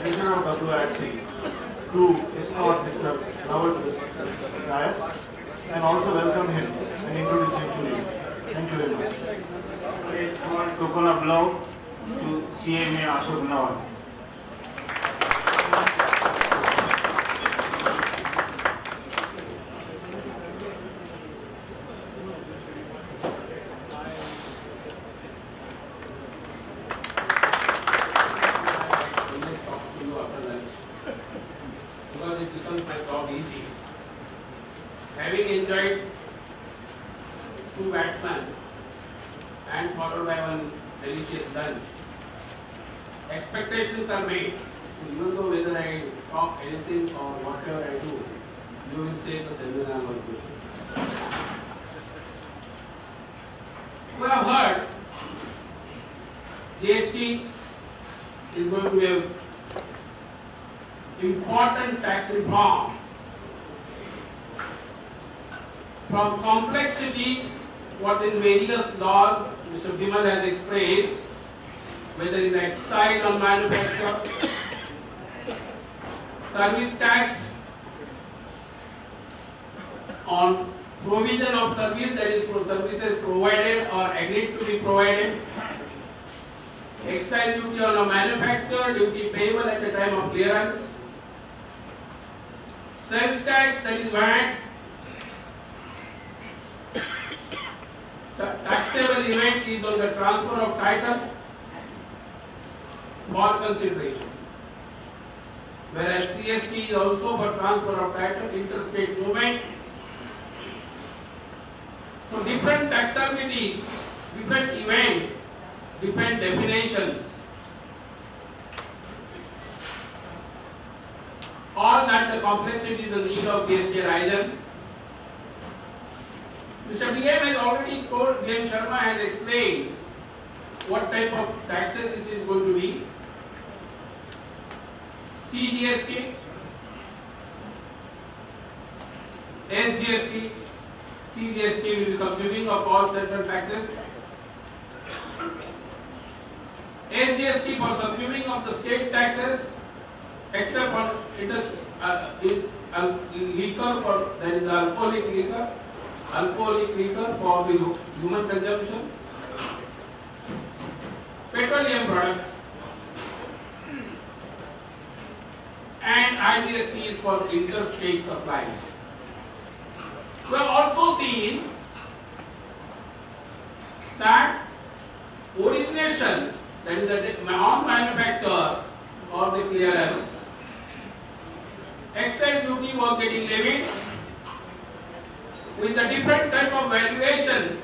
Treasurer of WRC, to escort Mr. Robert to the dais and also welcome him and introduce him to you. Thank you very much. A small token of love to CMA Ashok Nawal. Because it becomes my job easy. Having enjoyed two batsmen and followed by one delicious lunch, expectations are made. So even though whether I talk anything or whatever I do, you will say the seminar was good. We have heard GST is going to be a important tax reform. From complexities, what in various laws Mr. Bimal has expressed, whether in excise on manufacture, service tax on provision of service, that is services provided or agreed to be provided, excise duty on a manufacture, duty payable at the time of clearance, sales tax, that is VAT, the taxable event is on the transfer of title for consideration. Whereas CST is also for transfer of title, interstate movement. So different taxability, different event, different definitions. All that the complexities and need of GST arisen. Mr. DM has already told, DM Sharma has explained what type of taxes it is going to be. CGST, SGST, CGST will be subsuming of all central taxes. SGST for subsuming of the state taxes, except for liquor, for that is alcoholic liquor for the human consumption, petroleum products, and IGST is for interstate supplies. We have also seen that origination, that is the on manufacture or the clearance, excise duty was getting levied with a different type of valuation.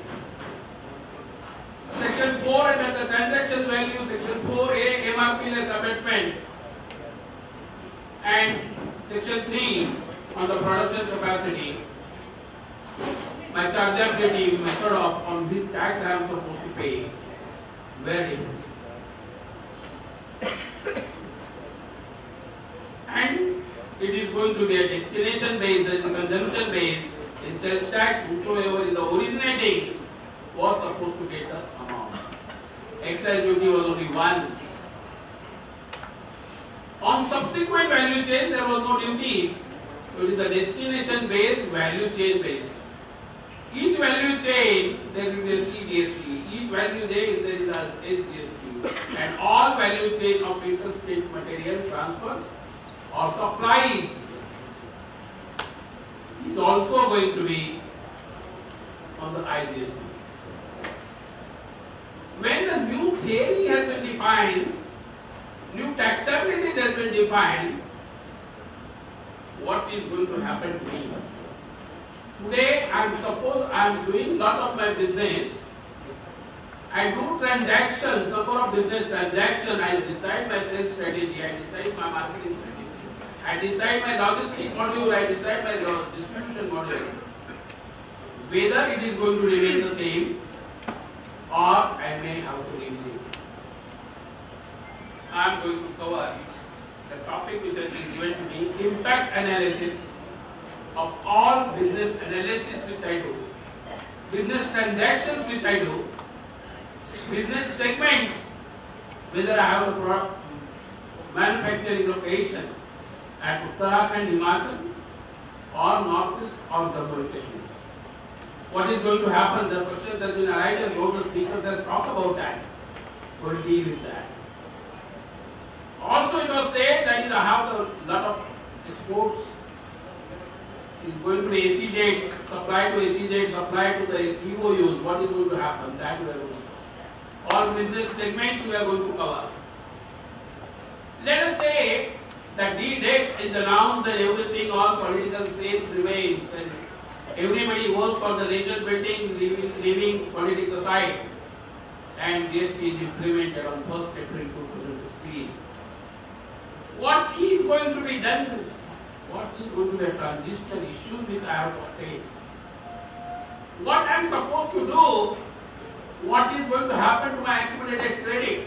Section 4 under the transaction value, Section 4A MRP less abatement, and Section 3 on the production capacity. My chargeability method of on this tax I am supposed to pay. Very different. And it is going to be a destination based and consumption based. In sales tax, whosoever is originating was supposed to get the amount. Excise duty was only once. On subsequent value chain, there was no duty. So it is a destination based, value chain based. Each value chain, there will be a CGST. Each value chain, there is a SGST. And all value chain of interstate material transfers or supplies is also going to be on the IGST. When the new theory has been defined, new taxability has been defined, what is going to happen to me? Today, suppose I am doing lot of my business. I do transactions, number of business transactions. I decide my sales strategy. I decide my marketing strategy. I decide my logistic module. I decide my distribution module. Whether it is going to remain the same or I may have to review. I am going to cover the topic which has been given to me, impact analysis of all business analysis which I do, business transactions which I do, business segments, whether I have a product manufacturing location at Uttarakhand, Himachal, or Northeast or Jammu and Kashmir. What is going to happen? The questions have been arised and both the speakers have talked about that. We will deal with that. Also, it was said that is have a lot of exports is going to be SEZ, supply to SEZ, supply to the EOUs. What is going to happen? That we are going to cover. All business segments we are going to cover. Let us say that D-Day is announced and everything, all political state remains and everybody works for the nation building, leaving politics aside, and GST is implemented on 1st April 2016. What is going to be done? What is going to be a transitional issue which I have to attain? What I am supposed to do? What is going to happen to my accumulated credit?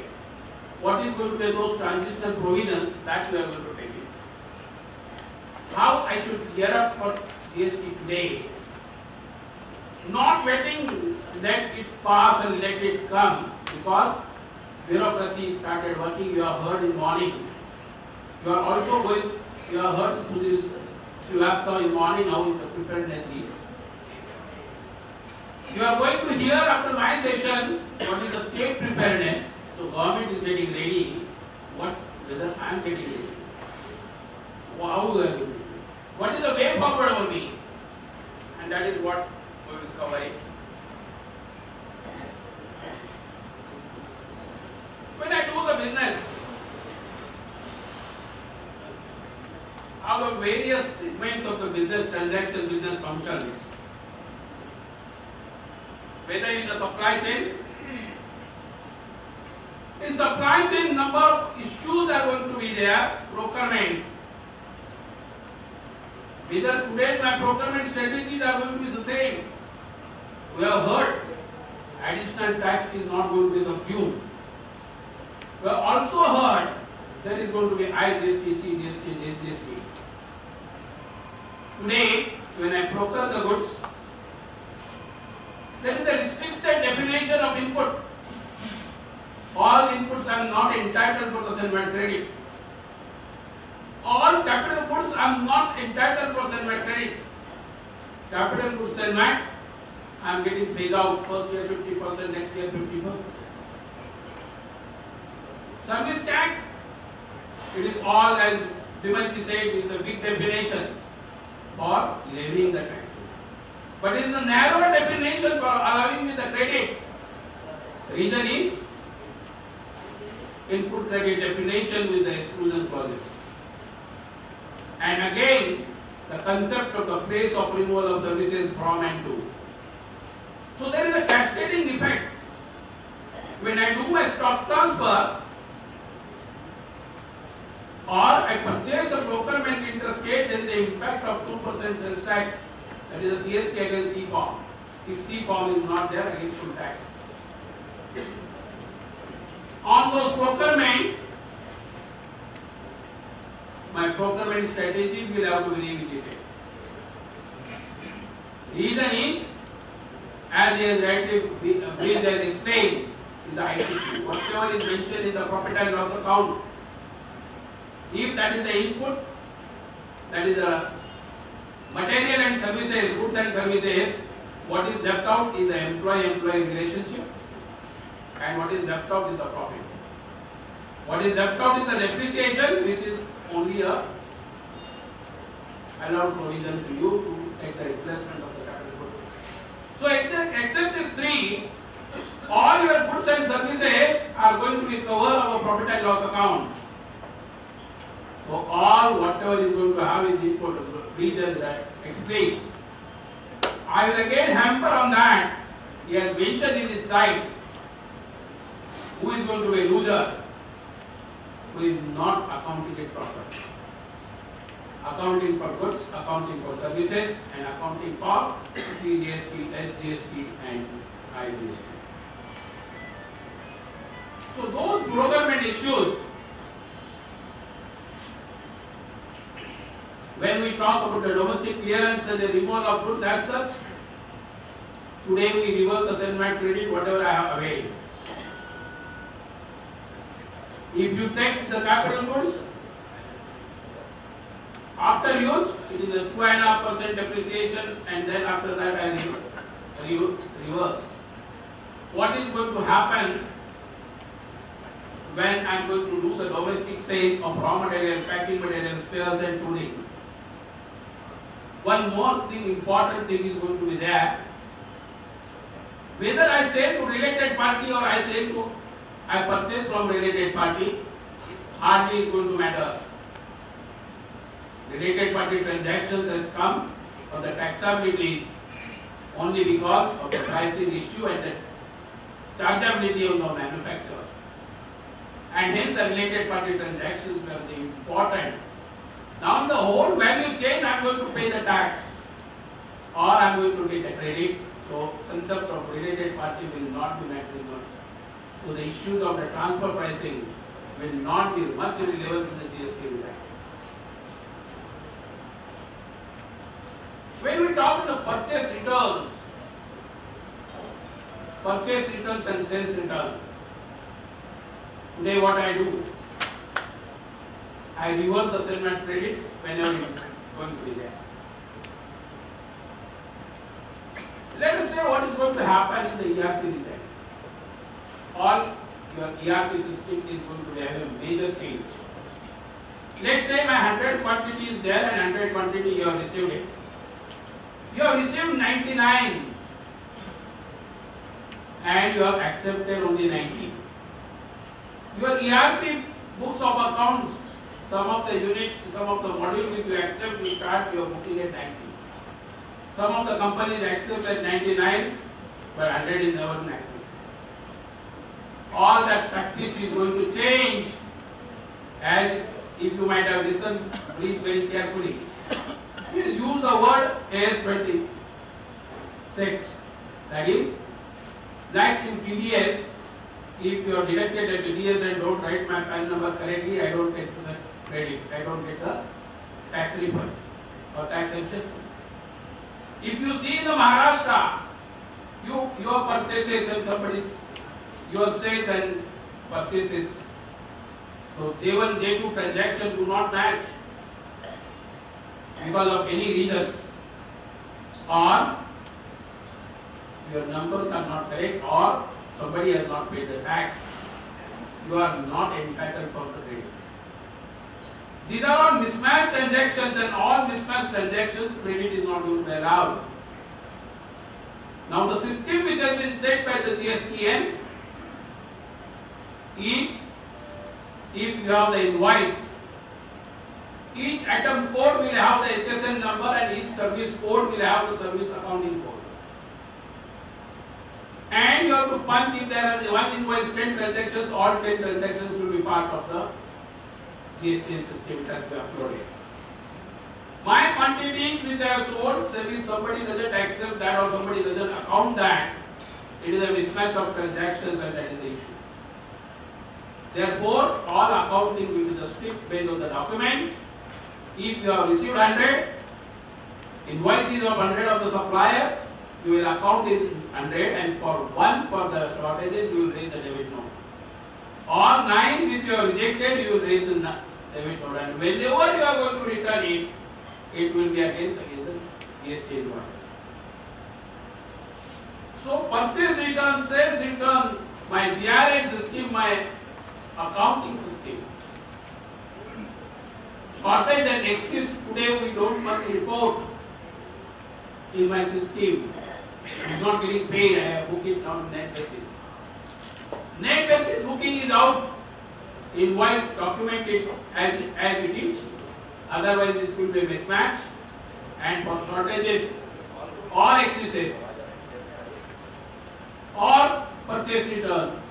What is going to be those transitional provisions that we are going to take in? How I should gear up for GST today? Not waiting, let it pass and let it come, because bureaucracy started working. You have heard in morning. You are also going, you have heard through Srivastava in morning how the preparedness is. You are going to hear after my session what is the state preparedness. So government is getting ready. Whether I am getting ready. How we are going to do. What is the way forward for me? And that is what we will cover it. When I do the business, how the various segments of the business transaction, business functions, whether in the supply chain, in supply chain number of issues are going to be there, procurement. Whether today my procurement strategies are going to be the same. We have heard additional tax is not going to be subsumed. We have also heard there is going to be IGST, CGST, GST. Today, when I procure the goods, there is a restricted definition of input. All inputs are not entitled for the settlement credit. All capital goods are not entitled for settlement credit. Capital goods settlement, I am getting paid out first year 50%, next year 50%. Service tax, it is all, as Bimalji said, it is a big definition for levying the taxes. But it is a narrow definition for allowing me the credit. Reason is input credit definition with the exclusion clauses. And again, the concept of the place of removal of services from and to. So there is a cascading effect. When I do my stock transfer, or I purchase a procurement interstate, there is the impact of 2% sales tax. That is a CST against CFOM. If CFOM is not there, against full tax. On those procurement, my procurement strategy will have to be revisited. Reason is, as he has rightly explained in the ITC, whatever is mentioned in the profit and loss account, if that is the input, that is the material and services, goods and services, what is left out is the employee-employee relationship, and what is left out is the profit. What is left out is the depreciation, which is only a allowed provision to you to take the replacement of the capital goods. So except these three, all your goods and services are going to be covered of a profit and loss account. So all whatever is going to have is equal to the reason that explained. I will again hamper on that. He has mentioned in his slide who is going to be a loser, who is not accounting it properly. Accounting for goods, accounting for services, and accounting for CGST, SGST, and IGST. So those procurement issues, when we talk about the domestic clearance and the removal of goods as such, today we reverse the settlement credit, whatever I have availed. If you take the capital goods, after use, it is a 2.5% depreciation, and then after that I reverse. What is going to happen when I am going to do the domestic sale of raw material, packing material, spares and tooling? One more thing, important thing is going to be there. Whether I sell to related party or I purchase from related party, hardly is going to matter. Related party transactions has come for the taxability only because of the pricing issue and the chargeability of the manufacturer. And hence the related party transactions were the important. Now in the whole value chain I am going to pay the tax or I am going to get a credit. So concept of related party will not be met with much. So the issues of the transfer pricing will not be much relevant in the GST Act. When we talk about purchase returns and sales return, today what I do, I reverse the settlement credit whenever it is going to be there. Let us say what is going to happen in the ERP design. All your ERP system is going to have a major change. Let's say my 100 quantity is there and 100 quantity you have received it. You have received 99 and you have accepted only 90. Your ERP books of accounts, some of the units, some of the modules which you accept, you start your booking at 90. Some of the companies accept at 99, but 100 is never accepted. All that practice is going to change, and if you might have listened, read very carefully. You use the word AS26. That is, like in TDS, if you are deducted at TDS and don't write my PAN number correctly, I don't get the credit, I don't get the tax refund or tax adjustment. If you see in the Maharashtra, your purchases and somebody's, your sales and purchases, so J1, J2 transactions do not match because of any reasons, or your numbers are not correct, or somebody has not paid the tax, you are not entitled for the credit. These are all mismatched transactions, and all mismatched transactions credit is not going to be allowed. Now the system which has been set by the GSTN is, if you have the invoice, each item code will have the HSN number and each service code will have the service accounting code. And you have to punch if there is one invoice, 10 transactions, all 10 transactions will be part of the GSTN system that we uploaded. My quantities which I have sold, if somebody doesn't accept that or somebody doesn't account that, it is a mismatch of transactions and that is the issue. Therefore, all accounting will be the strict based on the documents. If you have received 100, invoices of 100 of the supplier, you will account in 100, and for 1 for the shortages, you will raise the debit note. Or 9 which you have rejected, you will raise the debit note. And whenever you are going to return it, it will be against the GST invoice. So purchase return, sales return, my DRM system, my accounting system. Shortage and excess, today we don't much report in my system. It's not getting paid, I have booked it on net basis. Net basis booking is out, invoice documented as it is, otherwise it will be a mismatch. And for shortages or excesses or purchase return,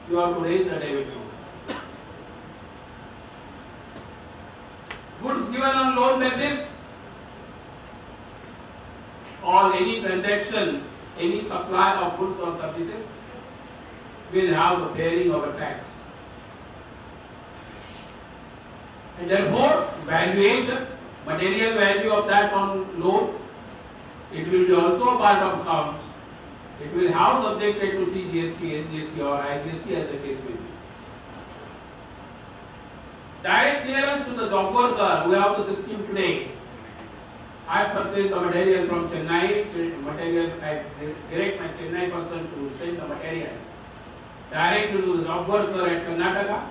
you have to raise the debit note. Goods given on loan basis or any transaction, any supply of goods or services will have the bearing of a tax. And therefore, valuation, material value of that on loan, it will be also a part of accounts. It will have subjected to CGST, SGST or IGST as the case may be. direct clearance to the job worker. We have the system today. I purchase the material from Chennai, I direct my Chennai person to send the material directly to the job worker at Karnataka.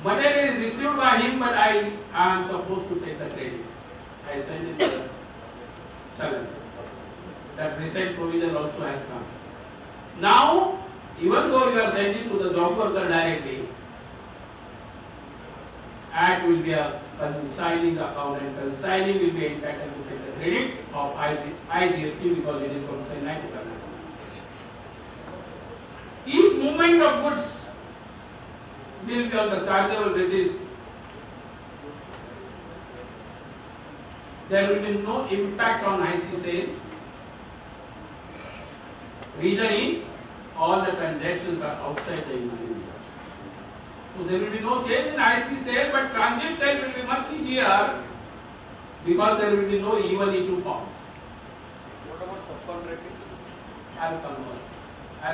Material is received by him, but I am supposed to take the credit. I send it to the seller. That recent provision also has come. Now, even though you are sending to the job worker directly, AT will be a consigning account, and consigning will be entitled to take the credit of IGST because it is from Chennai to Karnataka. Each movement of goods will be on the chargeable basis. There will be no impact on IC sales. Reason is all the transactions are outside the Union. So there will be no change in IC sale, but transit sale will be much easier because there will be no even E2 forms. What about subcontracting? I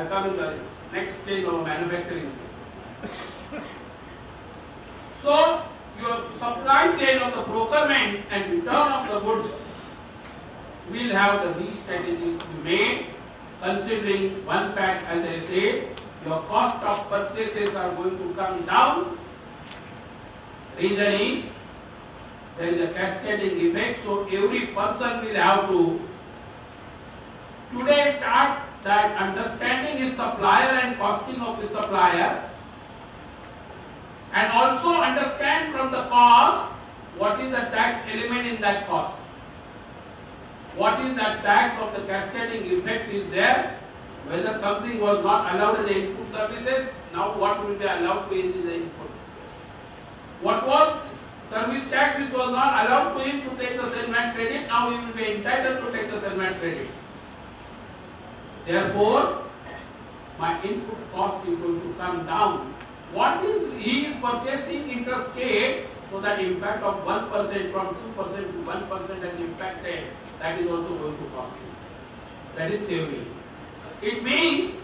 will come in the next stage of manufacturing. So your supply chain of the procurement and return of the goods will have the re-strategy to be made, considering one fact, as I said, your cost of purchases are going to come down. Reason is there is a cascading effect, so every person will have to today start that understanding his supplier and costing of his supplier, and also understand from the cost what is the tax element in that cost. What is that tax of the cascading effect is there? Whether something was not allowed as the input services, now what will be allowed to him is the input. What was service tax which was not allowed to him to take the settlement credit, now he will be entitled to take the settlement credit. Therefore, my input cost is going to come down. What is he is purchasing interstate, so that impact of 1% from 2% to 1% has impacted, that is also going to cost him. That is saving. It means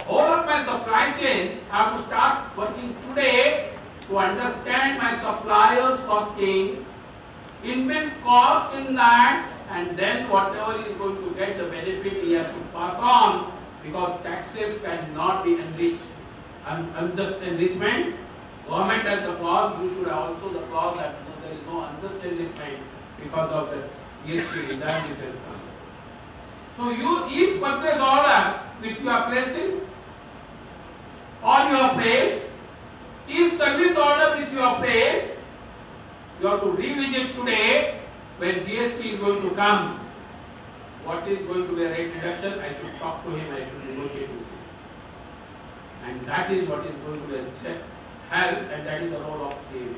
all of my supply chain have to start working today to understand my supplier's costing, inbuilt cost in that, and then whatever is going to get the benefit he has to pass on, because taxes cannot be enriched. Unjust enrichment, government has the clause, you should have also the clause that there is no unjust enrichment because of the GST return which has come. So you each purchase order which you are placing on your place, each service order which you have placed, you have to revisit today when GST is going to come. What is going to be a rate reduction? I should talk to him, I should negotiate with him. And that is what is going to be help, and that is the role of CMS.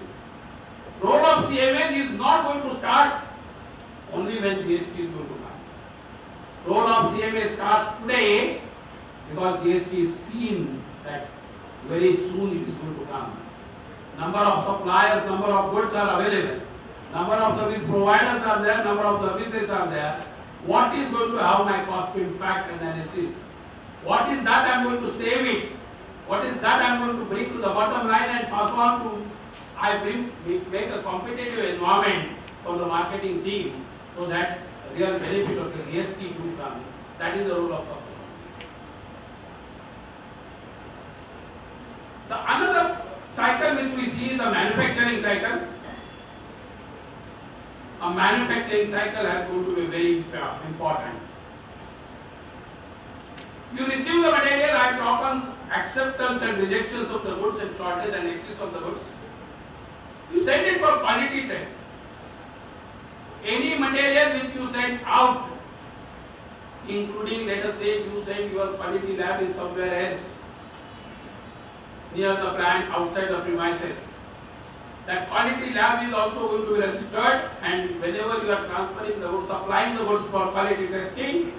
Role of CMS is not going to start only when GST is going to come. Role of CMS starts today because GST is seen that very soon it is going to come. Number of suppliers, number of goods are available. Number of service providers are there, number of services are there. What is going to have my cost impact analysis? What is that I am going to save it? What is that I am going to bring to the bottom line and pass on to, make a competitive environment for the marketing team so that real benefit of the GST will come. That is the role of customer. The another cycle which we see is the manufacturing cycle. A manufacturing cycle has going to be very important. You receive the material, I talk on acceptance and rejections of the goods and shortage and excess of the goods. You send it for quality test. Any material which you send out, including, let us say, you send your quality lab is somewhere else, near the plant, outside the premises. That quality lab is also going to be registered, and whenever you are transferring the goods, supplying the goods for quality testing,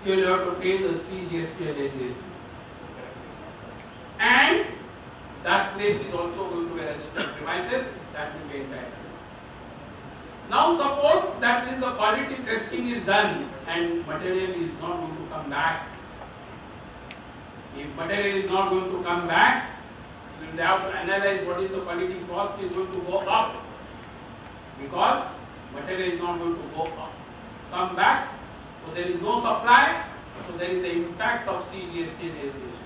you will have to pay the CGST and HGST. And that place is also going to be registered premises, that will be entitled. Now suppose that is the quality testing is done and material is not going to come back. If material is not going to come back, They have to analyze what is the quality cost is going to go up because material is not going to go up. Come back, so there is no supply, so there is the impact of CGST and SGST.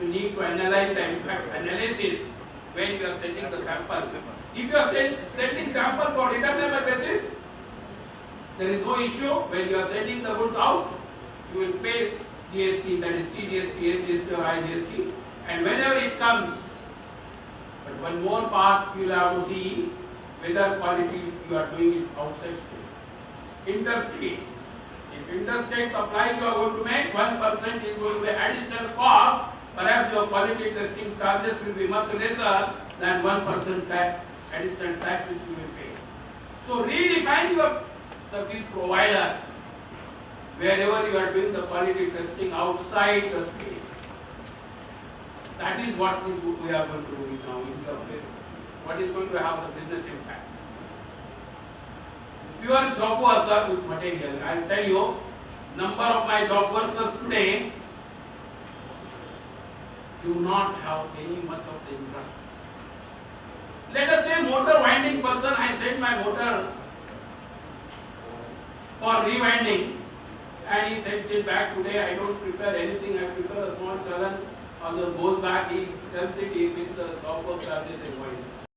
You need to analyze the impact analysis when you are sending the sample. If you are sending sample for returnable basis, there is no issue. When you are sending the goods out, you will pay GST, that is CGST, SGST or IGST, and whenever it comes, but one more part you will have to see whether quality you are doing it outside state. Interstate. If interstate supply you are going to make, 1% is going to be additional cost, perhaps your quality testing charges will be much lesser than 1% tax, additional tax which you will pay. So redefine your service provider wherever you are doing the quality testing outside the state. That is what we are going to do now in the what is going to have the business impact. Pure job worker with material. I will tell you, number of my job workers today do not have any much of the interest. Let us say motor winding person, I send my motor for rewinding and he sends it back today. I don't prepare anything, I prepare a small challan, or the goes back, he tells it, he gives the job work charges invoice.